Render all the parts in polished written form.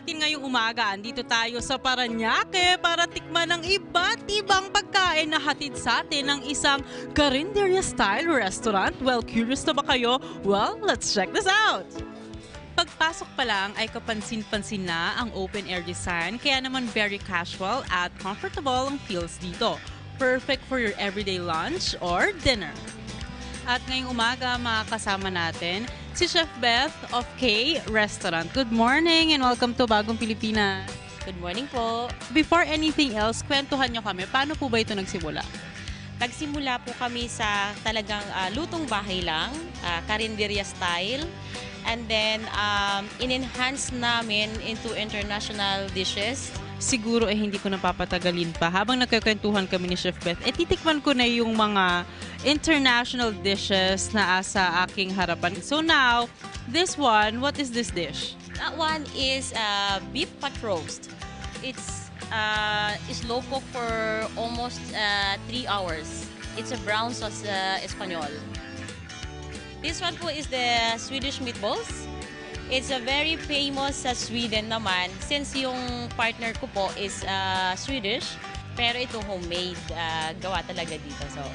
natin ngayong umaga. Andito tayo sa Parañaque para tikman ng iba't ibang pagkain na hatid sa atin ng isang Carinderia-style restaurant. Well, curious na ba kayo? Well, let's check this out! Pagpasok pa lang ay kapansin-pansin na ang open-air design, kaya naman very casual at comfortable ang feels dito. Perfect for your everyday lunch or dinner. At ngayong umaga, makakasama natin si Chef Beth of K Restaurant. Good morning and welcome to Bagong Pilipinas. Good morning po. Before anything else, kwentuhan nyo kami, paano po ba ito nagsimula? Nagsimula po kami sa talagang lutong bahay lang, Carinderia style. And then, in-enhance namin into international dishes. Siguro hindi ko napapatagalin pa. Habang nagkakwentuhan kami ni Chef Beth, titikman ko na yung mga international dishes na sa aking harapan. So now, this one, what is this dish? That one is beef pot roast. It's slow cooked for almost 3 hours. It's a brown sauce Espanol. This one po is the Swedish meatballs. It's a very famous sa Sweden naman since yung partner ko po is Swedish. Pero ito homemade, gawa talaga dito. So,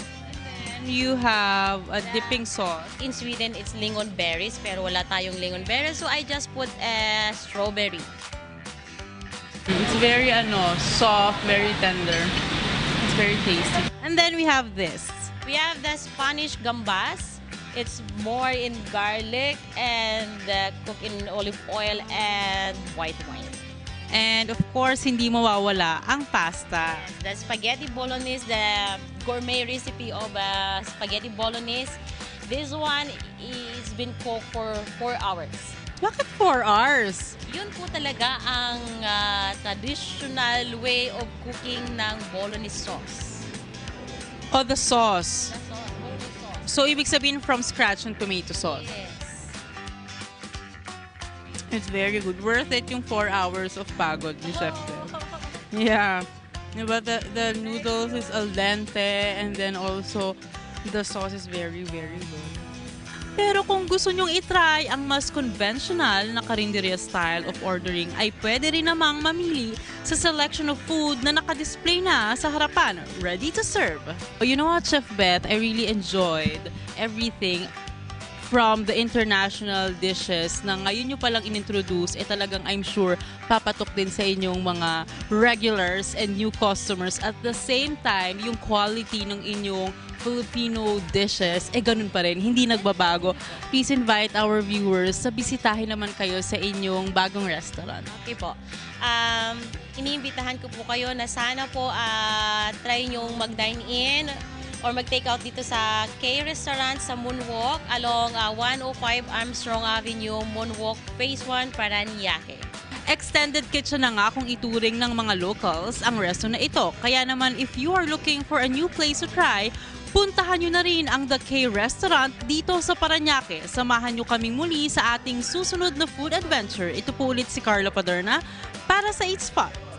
And you have a dipping sauce. in Sweden, it's lingon berries pero wala tayong lingon berries. So I just put strawberry. It's very soft, very tender. It's very tasty. And then we have this. We have the Spanish gambas. It's more in garlic and cooked in olive oil and white wine. And of course, hindi mawawala ang pasta. The spaghetti bolognese, the gourmet recipe of spaghetti bolognese. This one is been cooked for 4 hours. Bakit 4 hours? Yun po talaga ang traditional way of cooking ng bolognese sauce. Oh, the sauce. The sauce, bolognese sauce. So, ibig sabihin from scratch ang tomato sauce. Yes. It's very good. Worth it yung 4 hours of pagod ni Chef Beth. Yeah. Diba, the noodles is al dente and then also the sauce is very, very good. Pero kung gusto nyong itry ang mas conventional na Carinderia style of ordering, ay pwede rin namang mamili sa selection of food na nakadisplay na sa harapan, ready to serve. Oh, you know what, Chef Beth? I really enjoyed everything from the international dishes na ngayon nyo palang inintroduce, talagang I'm sure papatok din sa inyong mga regulars and new customers. At the same time, yung quality ng inyong Filipino dishes, ganun pa rin, hindi nagbabago. Please invite our viewers sa bisitahin naman kayo sa inyong bagong restaurant. Okay po. Iniimbitahan ko po kayo na sana po try nyong mag-dine in or mag-take out dito sa K Restaurant sa Moonwalk along 105 Armstrong Avenue, Moonwalk, Phase 1, Parañaque. Extended kitchen na nga kung ituring ng mga locals ang resto na ito. Kaya naman if you are looking for a new place to try, puntahan nyo na rin ang The K Restaurant dito sa Parañaque. Samahan nyo kaming muli sa ating susunod na food adventure. Ito po ulit si Carla Paderna para sa Eat Spot.